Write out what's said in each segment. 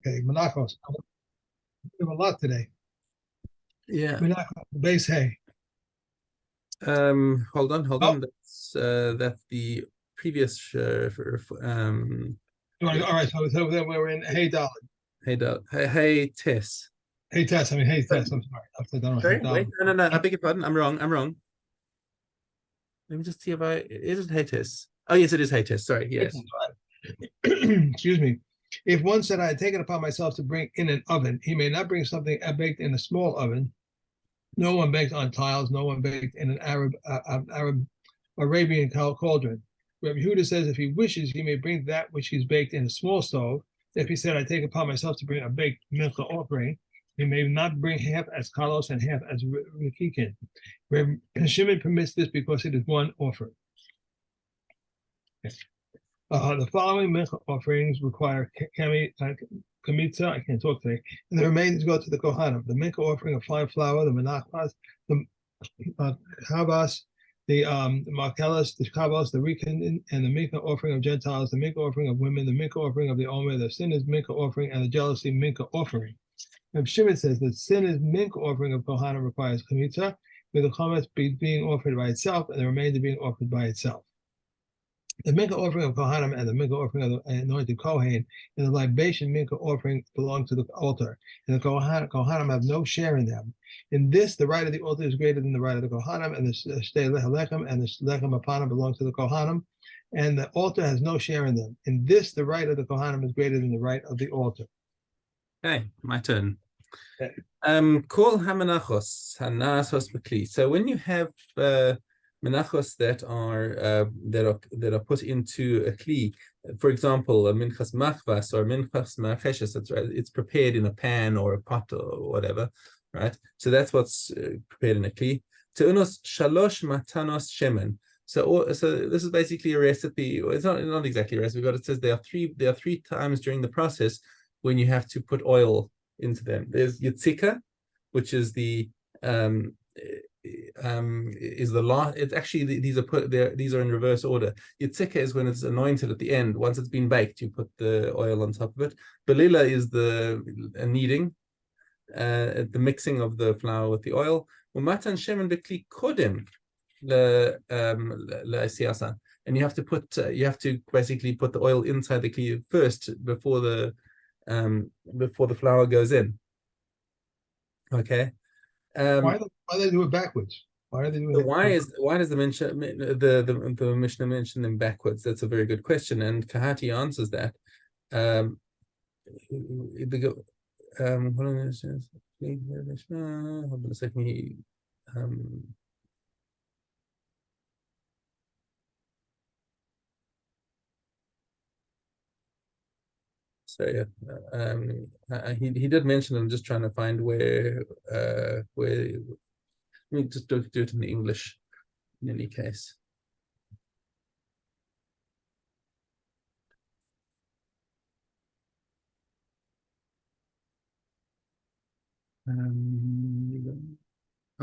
Okay, Menachos. We have a lot today. Yeah. Menachos, base hay. Hold on, hold Oh, on. That's the previous you want to go? All right, so then we're in Hey Dollar. hey Tess. Hey Tess, I mean Hey Uh, Tess. I'm sorry. Upside down. Hey Sorry, Dollar. wait, no, I beg your pardon. I'm wrong. I'm wrong. Let me just see if is it hey Tess? Oh yes, it is hey Tess. Sorry, yes. Excuse me. If one said, I had taken upon myself to bring in an oven, he may not bring something baked in a small oven. No one baked on tiles. No one baked in an Arab Arabian cauldron. Rabbi Yehuda says if he wishes, he may bring that which he's baked in a small stove. If he said, I take upon myself to bring a baked mincha offering, he may not bring half as kalos and half as rikikin. Rabbi Shimon permits this because it is one offering. The following mincha offerings require kamitza, I can't talk today, and the remains go to the kohanim. The mincha offering of fine flour, the menachos, the kabas, the markelis, the kabos, the rekin, and the mincha offering of Gentiles, the mincha offering of women, the mincha offering of the omer, the sin is mincha offering, and the jealousy mincha offering. And Shimon says that sin is mincha offering of kohanim requires kamitza, with the chametz being offered by itself and the remainder being offered by itself. The mincha offering of Kohanim and the mincha offering of the anointed Kohen and the libation mincha offering belong to the altar. And the Kohanim have no share in them. In this, the right of the altar is greater than the right of the Kohanim, and the stei lechem and the lechem upon belong to the Kohanim, and the altar has no share in them. In this, the right of the Kohanim is greater than the right of the altar. Okay, my turn. Okay. Kol hamanachos hanasos b'kli. So when you have menachos that are put into a kli, for example, a minchas machvas or minchas macheshes, that's right. It's prepared in a pan or a pot or whatever, right? So that's what's prepared in a kli. Teunos shalosh matanos shemen. So this is basically a recipe. It's not exactly a recipe, but it says there are three times during the process when you have to put oil into them. There's yitzika, which is the last. It's actually these are in reverse order. Yitzika is when it's anointed at the end. Once it's been baked, you put the oil on top of it. Belila is the kneading, the mixing of the flour with the oil. Umatan shemen bekli kodim le and you have to basically put the oil inside the kli first before the flour goes in. Okay. Why they do it backwards? Why are they doing it? Why does the Mishnah mention them backwards? That's a very good question, and Kahati answers that. Hold on a second. So he did mention. I'm just trying to find where. Let me just do it in the English. In any case. Our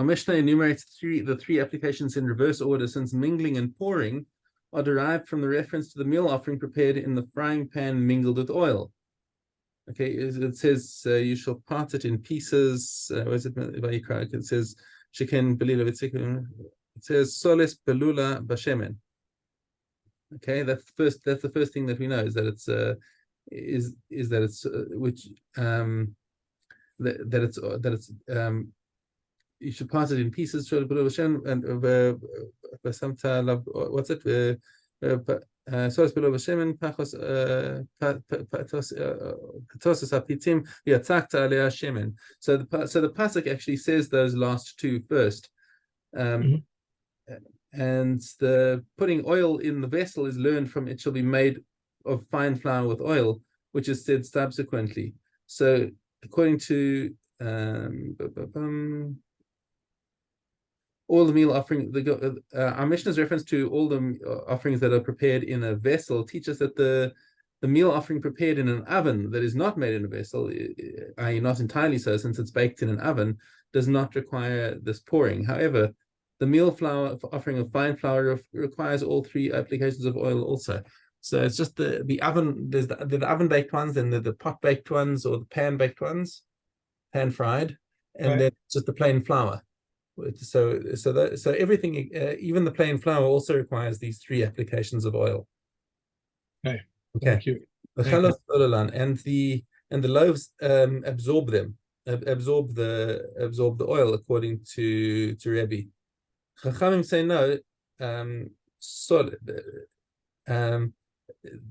Mishnah enumerates the three applications in reverse order, since mingling and pouring are derived from the reference to the meal offering prepared in the frying pan mingled with oil. Okay, it says you shall part it in pieces. Where is it? It says chicken belula. It says soles belula bashemen. Okay, that's the first thing that we know is that it's you should part it in pieces. And what's it? So it's below Shemin Pachos Hapitim Yatzakta Alea Shemin. So the pasuk actually says those last two first, and the putting oil in the vessel is learned from it shall be made of fine flour with oil, which is said subsequently. So according to all the meal offering, our Mishnah's reference to all the offerings that are prepared in a vessel teaches that the meal offering prepared in an oven that is not made in a vessel, i.e. not entirely so, since it's baked in an oven, does not require this pouring. However, the meal flour offering of fine flour requires all three applications of oil also. So it's just the oven. There's the oven baked ones, then the pot baked ones, or the pan baked ones, pan fried, and then just the plain flour. So everything, even the plain flour, also requires these 3 applications of oil. Okay. Okay. Thank you. The chalos olalan, and the loaves absorb them, absorb the oil, according to Rebbe. Chachamim say no.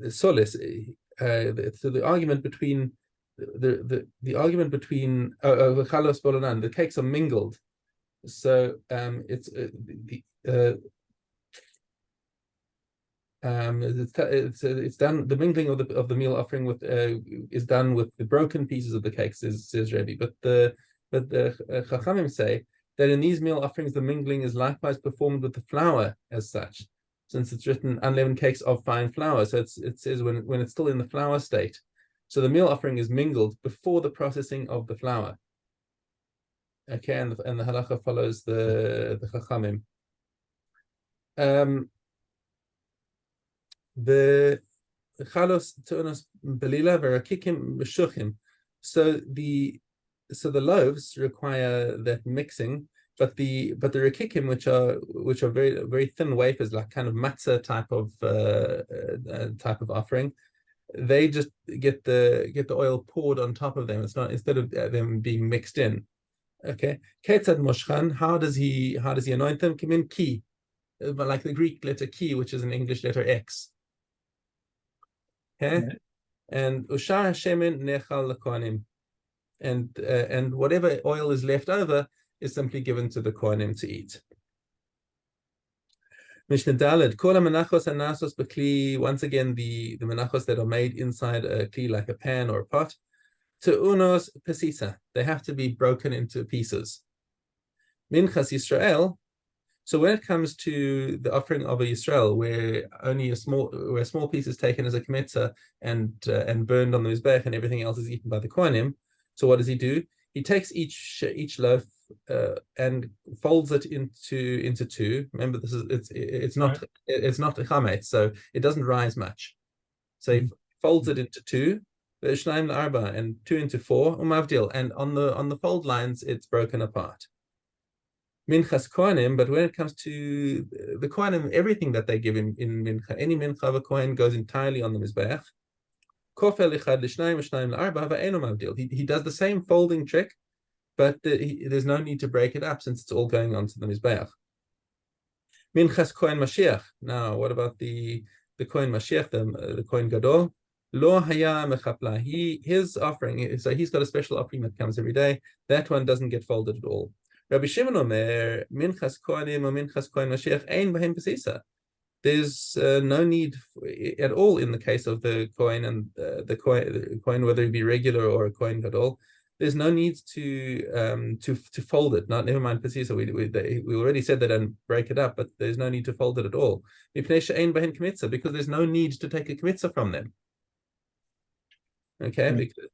Solis. So the argument between the argument between the chalos olalan, the cakes are mingled. So it's done. The mingling of the meal offering with is done with the broken pieces of the cake, says Rebbe. But the Chachamim say that in these meal offerings the mingling is likewise performed with the flour as such, since it's written unleavened cakes of fine flour. So it says when it's still in the flour state. So the meal offering is mingled before the processing of the flour. Okay, and the halacha follows the Chachamim. The chalos tu'unos belila v'rakikim b'shuchim. So the loaves require that mixing, but the rakikim, which are very very thin wafers, like kind of matzah type of offering, they just get the oil poured on top of them. It's not, instead of them being mixed in. Okay, ketzad moshchan. How does he anoint them? Kimin ki, but like the Greek letter ki, which is an English letter X. Okay, and ushar shemen nechal lekohanim, and whatever oil is left over is simply given to the kohanim to eat. Mishna Daled, kol menachos and nasos b'kli. Once again, the menachos that are made inside a kli, like a pan or a pot, to unos pesisa, they have to be broken into pieces. Minchas Yisrael. So when it comes to the offering of a Yisrael, where only a small piece is taken as a kmetza and burned on the mizbech, and everything else is eaten by the kohanim. So what does he do? He takes each loaf and folds it into 2. Remember, it's not a chametz, so it doesn't rise much. So he folds it into 2, and 2 into 4, umavdil, and on the fold lines it's broken apart. Minchas kohanim, but when it comes to the kohanim, everything that they give in mincha, any mincha of a kohen goes entirely on the mizbeach. He does the same folding trick, but there's no need to break it up, since it's all going onto the mizbeach. Minchas kohen mashiach. Now, what about the kohen mashiach, the kohen gadol? Lo haya mechapla. His offering, so he's got a special offering that comes every day. That one doesn't get folded at all. Rabbi Shimon Omer, minchas kohanim or minchas kohen mashiach ein b'hem pesisa. There's no need at all in the case of the kohen and the kohen, whether it be regular or a kohen gadol. There's no need to fold it. Never mind pesisa. We already said that and break it up, but there's no need to fold it at all. Because there's no need to take a kmitza from them. Okay, because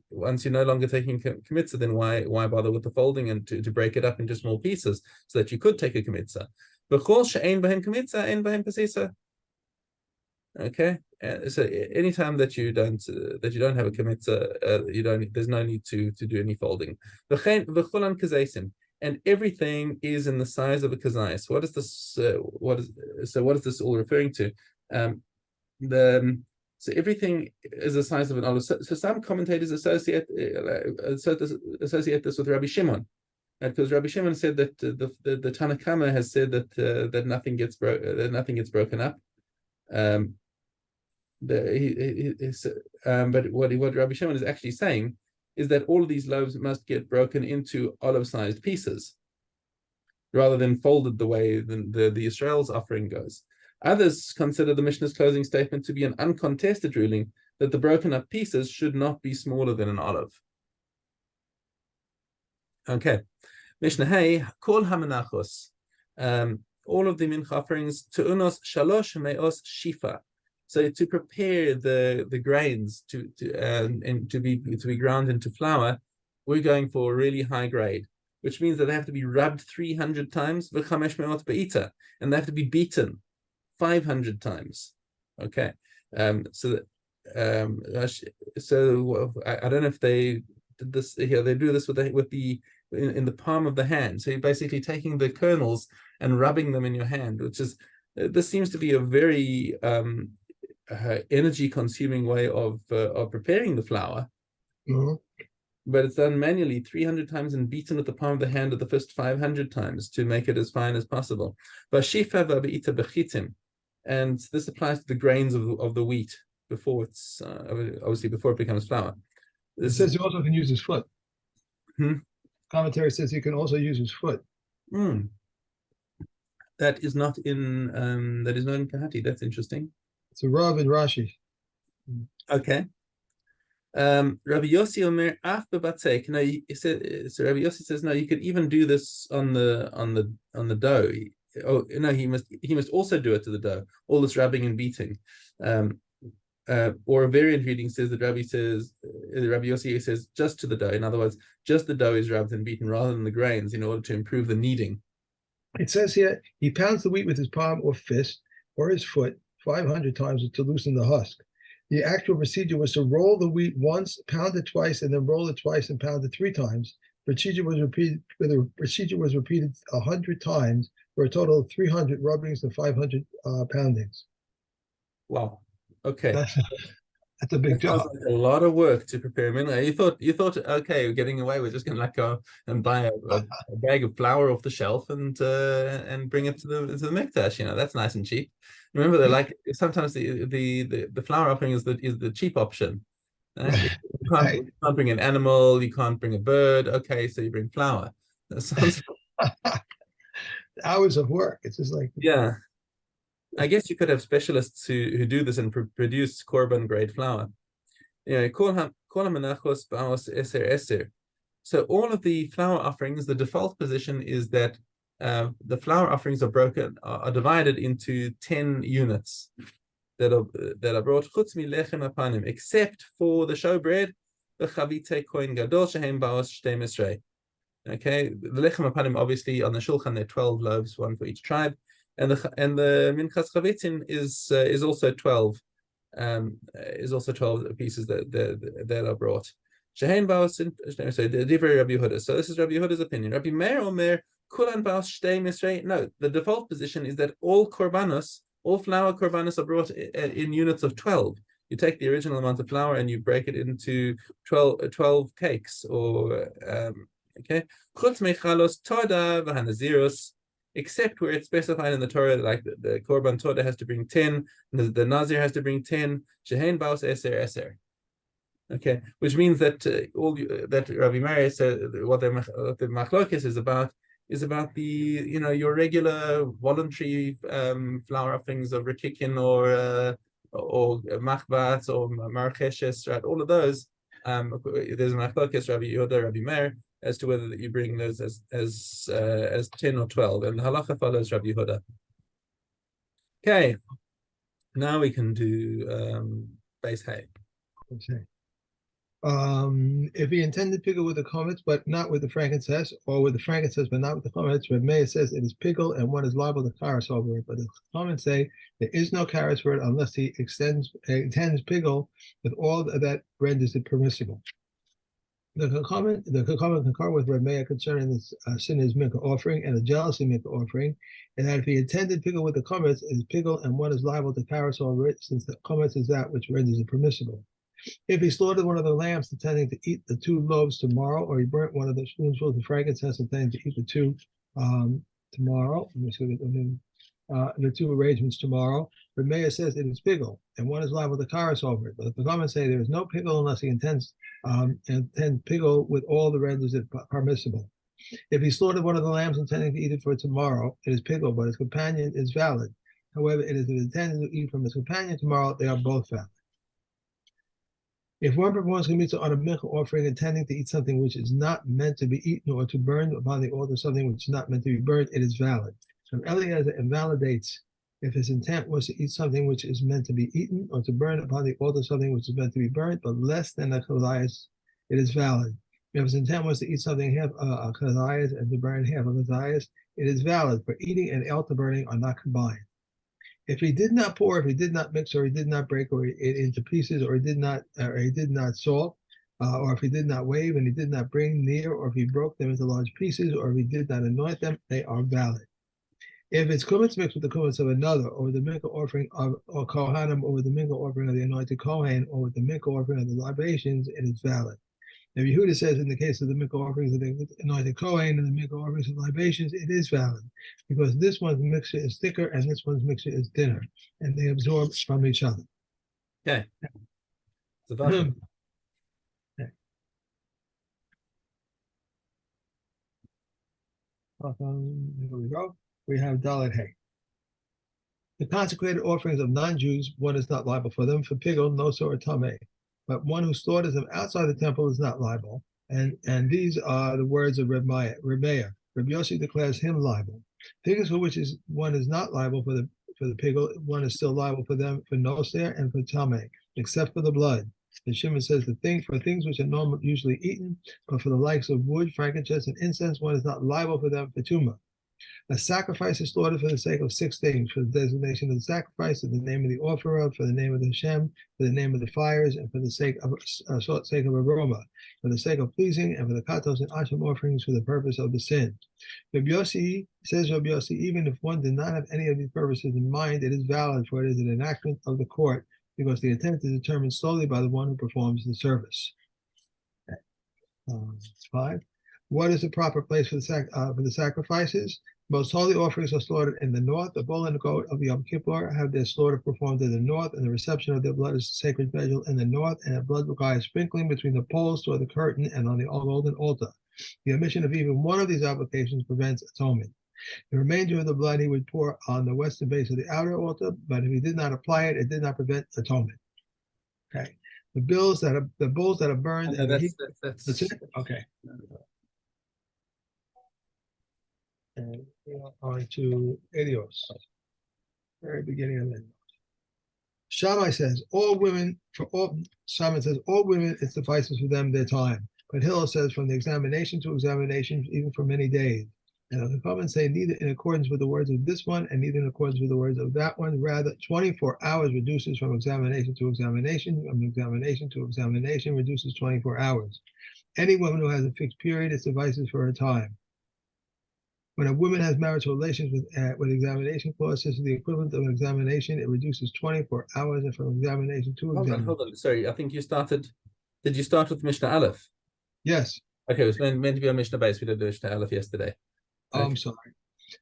once you're no longer taking kmitza, then why bother with the folding and to break it up into small pieces so that you could take a kmitza? Okay, so anytime that you don't have a kmitza, there's no need to do any folding. And everything is in the size of a kazayas. What is this? What is this all referring to? So everything is the size of an olive. So some commentators associate this with Rabbi Shimon, because Rabbi Shimon said that the Tanakama has said that nothing gets broken up. But what Rabbi Shimon is actually saying is that all of these loaves must get broken into olive-sized pieces, rather than folded the way the Yisrael's offering goes. Others consider the Mishnah's closing statement to be an uncontested ruling that the broken up pieces should not be smaller than an olive. Okay, Mishnah Hey, Kol HaMenachos, all of the mincha offerings, Tu'unos Shalosh Me'os Shifa. So to prepare the grains to be ground into flour, we're going for a really high grade, which means that they have to be rubbed 300 times, and they have to be beaten 500 times. Okay, So I don't know if they did this here. They do this with the in the palm of the hand. So you're basically taking the kernels and rubbing them in your hand, which is this seems to be a very energy consuming way of preparing the flour. But it's done manually 300 times and beaten with the palm of the hand at the first 500 times to make it as fine as possible. And this applies to the grains of the wheat before it's obviously before it becomes flour. It says he also can use his foot. Hmm? Commentary says he can also use his foot. That is not in Kahati. That's interesting. It's a Rav and Rashi. Okay. Rabbi Yossi Omer af bebatzek. No, so Rabbi Yossi says no. You could even do this on the dough. Oh no, he must also do it to the dough. All this rubbing and beating. Or a variant reading says that Rabbi Yossi says just to the dough. In other words, just the dough is rubbed and beaten rather than the grains in order to improve the kneading. It says here he pounds the wheat with his palm or fist or his foot 500 times to loosen the husk. The actual procedure was to roll the wheat once, pound it twice, and then roll it twice and pound it 3 times. The procedure was repeated 100 times for a total of 300 rubbings and 500 poundings. Wow. Okay. That's a big job. Like a lot of work to prepare Mincha. You thought, okay, we're getting away. We're just going to go and buy a bag of flour off the shelf and bring it to the mikdash. That's nice and cheap. Remember, they're like sometimes the flour offering is the cheap option. You can't bring an animal. You can't bring a bird. Okay, so you bring flour. That sounds hours of work. It's just like I guess you could have specialists who do this and produce korban grade flour. Menachos baos eser eser. So all of the flour offerings, the default position is that the flour offerings are divided into 10 units that are brought chutz mi lechem apanim, except for the showbread, the chavite kohen gadol shehem baos shtei misrei. Okay, the lechem apanim obviously on the shulchan there are 12 loaves, one for each tribe. And the minchas chavitzin is also 12 pieces that are brought. Shehein baos so the divrei Rabbi Yehuda. So this is Rabbi Yehuda's opinion. Rabbi Meir Omer kulan baos shtei misrei. No, the default position is that all flour korbanos are brought in units of 12. You take the original amount of flour and you break it into 12 cakes or okay. Chutz mechalos toda v'hanazirus. Except where it's specified in the Torah, like the Korban Todah has to bring 10, the Nazir has to bring 10, Shehein Baos Eser Eser. Okay, which means that that Rabbi Meir said what the Machlokes is about the your regular voluntary flour offerings of Rekikin or Machbats or Marcheshes, right? All of those. There's a Machlokes, Rabbi Yehuda, Rabbi Meir, as to whether you bring those as 10 or 12, and the halacha follows Rabbi Yehuda. Okay, now we can do base hay. Okay. If he intended pickle with the chametz but not with the frankincense, or with the frankincense but not with the chametz, Reb Meir says it is pickle and one is liable to karas over it. But the comments say there is no karas for it unless he intends pickle with all that renders it permissible. The comment concur with Reb Meir concerning this sinner's mincha offering and a jealousy mincha offering, and that if he intended pickle with the chametz, it is pickle and one is liable to karas over it, since the chametz is that which renders it permissible. If he slaughtered one of the lambs intending to eat the 2 loaves tomorrow, or he burnt one of the spoonfuls of frankincense intending to eat the 2 tomorrow, the 2 arrangements tomorrow, Reb Meir says it is pickle, and one is liable to karas over it. But the comments say there is no pickle unless he intends pickle with all the renders it permissible. If he slaughtered one of the lambs intending to eat it for tomorrow, it is pickle, but his companion is valid. However, it is intended to eat from his companion tomorrow, they are both valid. If one performs Chametza on a mincha offering intending to eat something which is not meant to be eaten, or to burn upon the altar something which is not meant to be burned, it is valid. So Eliezer invalidates if his intent was to eat something which is meant to be eaten, or to burn upon the altar something which is meant to be burned, but less than a chazayas, it is valid. If his intent was to eat something half a chazayas and to burn half a chazayas, it is valid, for eating and altar burning are not combined. If he did not pour, if he did not mix, or he did not break, or it into pieces, or he did not salt, or if he did not wave, and he did not bring near, or if he broke them into large pieces, or if he did not anoint them, they are valid. If it's kumitz mixed with the kumitz of another, or with the mincha offering of or kohanim, or with the mincha offering of the anointed kohen, or with the mincha offering of the libations, it is valid. Now, Yehuda says in the case of the mincha offerings of the anointed kohen and the mincha offerings of libations, it is valid because this one's mixture is thicker and this one's mixture is thinner, and they absorb from each other. Okay. Okay. Here we go. We have Dalet Hay. The consecrated offerings of non-Jews, one is not liable for them, for pigul, noso, or tameh. But one who slaughters them outside the temple is not liable. And these are the words of Reb Meir. Reb Yossi declares him liable. Things for which one is not liable for the pigul, one is still liable for them for noser and for tameh, except for the blood. And Shimon says for things which are usually eaten, but for the likes of wood, frankincense, and incense, one is not liable for them for tumah. A sacrifice is slaughtered for the sake of 6 things: for the designation of the sacrifice, for the name of the offerer, for the name of the Hashem, for the name of the fires, and for the sake of aroma, for the sake of pleasing, and for the katos and asham offerings for the purpose of the sin. Rabbi Yossi, even if one did not have any of these purposes in mind, it is valid, for it is an enactment of the court, because the intent is determined solely by the one who performs the service. 5. What is the proper place for the sacrifices? Most holy offerings are slaughtered in the north. The bull and the goat of Yom Kippur have their slaughter performed in the north, and the reception of their blood is a sacred vigil in the north, and their blood requires sprinkling between the poles toward the curtain and on the golden altar. The omission of even one of these obligations prevents atonement. The remainder of the blood he would pour on the western base of the outer altar, but if he did not apply it, it did not prevent atonement. Okay. The bulls that are burned. That's it. Okay. And on to Elios, very beginning of it. Shammai says all women, it suffices for them their time. But Hillel says from the examination to examination, even for many days. And the comments say neither in accordance with the words of this one and neither in accordance with the words of that one. Rather, 24 hours reduces from examination to examination. From examination to examination reduces 24 hours. Any woman who has a fixed period, it suffices for her time. When a woman has marital relations with examination clauses to the equivalent of an examination, it reduces 24 hours, and from examination to examination. Hold on. Sorry, I think you started. Did you start with Mishna Aleph? Yes. Okay, it was meant to be on Mishna Base. We did Mishna Aleph yesterday. Oh, okay. I'm sorry.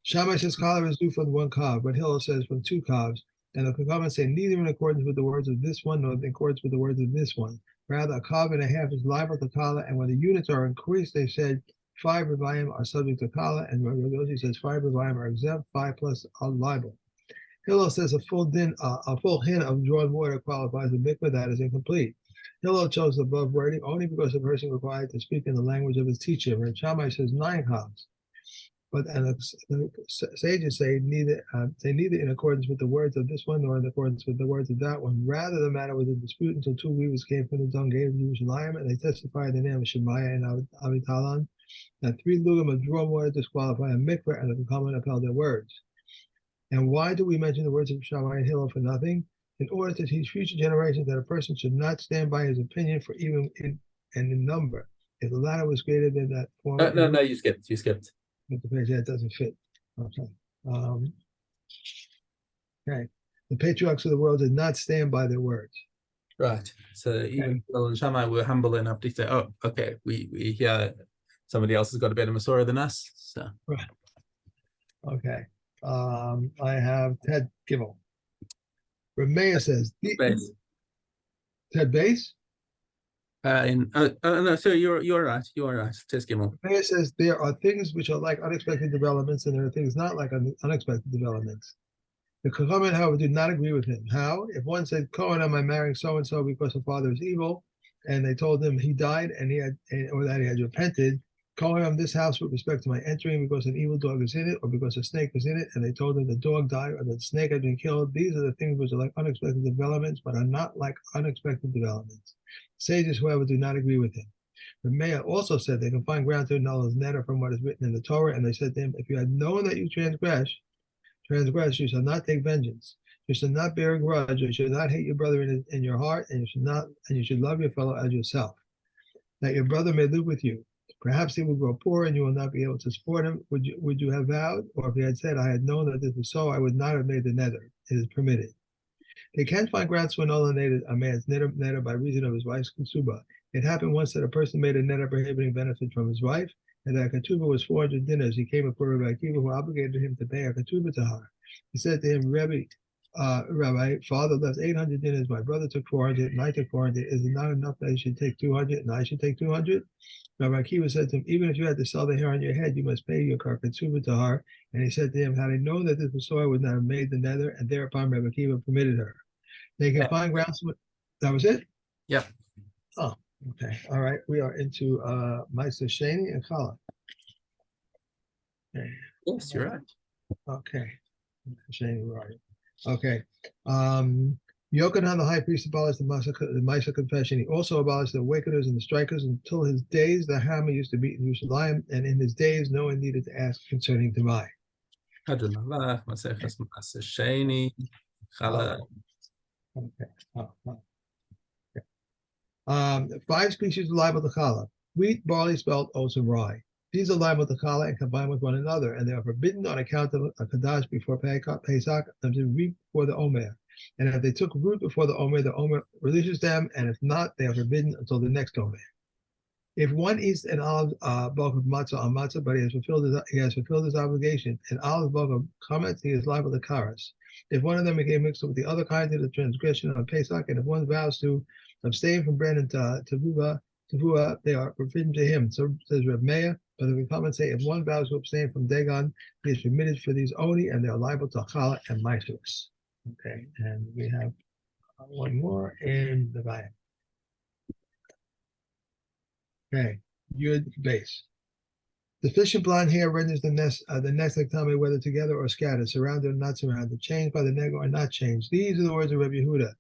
Shammai says kala is due from 1 kav, but Hillel says from 2 kavs. And the comments say neither in accordance with the words of this one nor in accordance with the words of this one. Rather, a kav and a half is liable to kala, and when the units are increased, they said 5 reviim are subject to kala, and Rabbi Yossi says 5 reviim are exempt, 5 plus are liable. Hillel says a full hin of drawn water qualifies a mikveh that is incomplete. Hillel chose the above wording only because the person required to speak in the language of his teacher. And Shammai says 9 kavs. But the sages say neither in accordance with the words of this one nor in accordance with the words of that one. Rather, the matter was a dispute until 2 weavers came from the dung gate of Yerushalayim, and they testified in the name of Shemaiah and Avitalan that 3 lugim of drawn water disqualify a mikveh, and the common upheld their words. And why do we mention the words of Shammai and Hillel for nothing? In order to teach future generations that a person should not stand by his opinion for even in number. If the latter was greater than that form. No, you skipped. The page that doesn't fit. Okay. Okay. The patriarchs of the world did not stand by their words. Right. So even Hillel and Shammai were humble enough to say, "Oh, okay, we hear somebody else has got a better Masorah than us." So right. Okay. I have Ted Gimel. Ramea says Ted Base. No, so you're right. Ted Gimel. Ramea says there are things which are like unexpected developments, and there are things not like unexpected developments. The Chachamim, however, did not agree with him. How? If one said, "Cohen, am I marrying so and so because her father is evil?" and they told him he died or that he had repented, Kohen, this house with respect to my entering because an evil dog is in it or because a snake is in it, and they told him the dog died or the snake had been killed. These are the things which are like unexpected developments, but are not like unexpected developments. Sages, however, do not agree with him. The mayor also said they can find ground to annul his neder from what is written in the Torah, and they said to him, if you had known that you transgress, you shall not take vengeance. You should not bear a grudge. You should not hate your brother in your heart, and you should love your fellow as yourself. That your brother may live with you. Perhaps he will grow poor, and you will not be able to support him. Would you have vowed, or if you had said, I had known that this was so, I would not have made the nether. It is permitted. They can find grounds to annul a man's neder by reason of his wife's ketubah. It happened once that a person made a neder prohibiting benefit from his wife, and that ketubah was 400 dinars. He came before Rabbi Akiva, who obligated him to pay a ketubah to her. He said to him, Rabbi, father left 800 dinars. My brother took 400, and I took 400. Is it not enough that he should take 200, and I should take 200? Rabbi Akiva said to him, even if you had to sell the hair on your head, you must pay your ketubah to her. And he said to him, had I known that this was so, I would not have made the nether. And thereupon Rabbi Akiva permitted her. They can find grounds. That was it? Yep. Oh, okay. All right. We are into Ma'aser Sheni and Chala. Okay. Yes, you're right. Okay. Sheni, where are you? Okay. Yochanan, the high priest, abolished the Ma'aser confession. He also abolished the awakeners and the strikers. Until his days, the hammer used to beat in Yerushalayim, and in his days, no one needed to ask concerning Demai. Hadron Malach, Maseches Ma'aser Sheni, Chala. Okay. Okay. 5 species are liable to challah: wheat, barley, spelt, oats, and rye. These are liable to challah and combine with one another, and they are forbidden on account of a kadash before Pesach, and to reap before the Omer. And if they took root before the Omer releases them, and if not, they are forbidden until the next Omer. If one eats an olive bulk of matzah on matzah, but he has fulfilled his obligation, an olive bulk of chametz, he is liable to karas. If one of them became mixed up with the other kind of the transgression of Pesach, and if one vows to abstain from bread and tavua, they are forbidden to him. So says Reb Meir. But the comments say if one vows to abstain from Dagon, he is permitted for these only, and they are liable to challah and ma'asos. Okay, and we have one more in the Vayim. Okay, Yud base. Deficient blonde hair renders the nesek tame whether together or scattered, surrounded or not surrounded, changed by the nega or not changed. These are the words of Reb Yehuda.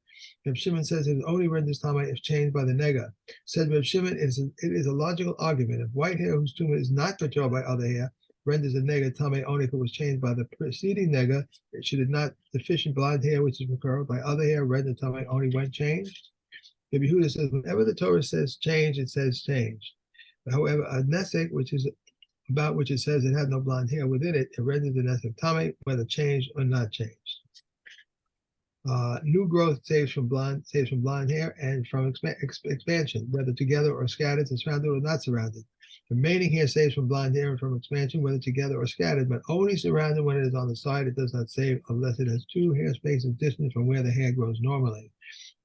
Reb Shimon says it only renders tame if changed by the nega. Said Reb Shimon, it is a logical argument. If white hair whose tumor is not controlled by other hair renders the nega tame only if it was changed by the preceding nega, should it not deficient blonde hair which is recurrent by other hair render tame only when changed? Reb Yehuda says whenever the Torah says change, it says change. However, a nesek, which is about which it says it had no blonde hair within it, it renders the nesek tame whether changed or not changed. New growth saves from blonde hair and from expansion, whether together or scattered, and surrounded or not surrounded. Remaining hair saves from blonde hair and from expansion, whether together or scattered, but only surrounded when it is on the side. It does not save unless it has 2 hair spaces distant from where the hair grows normally.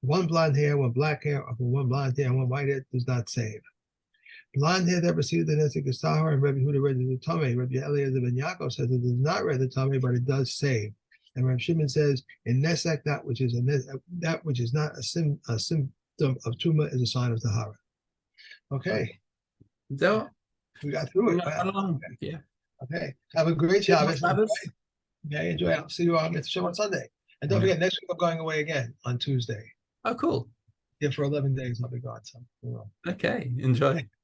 One blonde hair, one black hair, or one blonde hair, and one white hair does not save. Blonde hair that preceded the nesek is tahor, and Rabbi Yehuda renders the tamei. Rabbi Eliezer ben Yaakov says it does not render tamei, but it does save. And Rabbi Shimon says in nesek that which is not a symptom of tuma is a sign of tahara. Okay. So we got through it. Okay. Yeah. Okay. Have a great Shabbos. Okay, enjoy. I'll see you on Mitzvah on Sunday. And don't forget, next week I'm going away again on Tuesday. Oh, cool. Yeah, for 11 days I'll be gone. So, Okay, enjoy.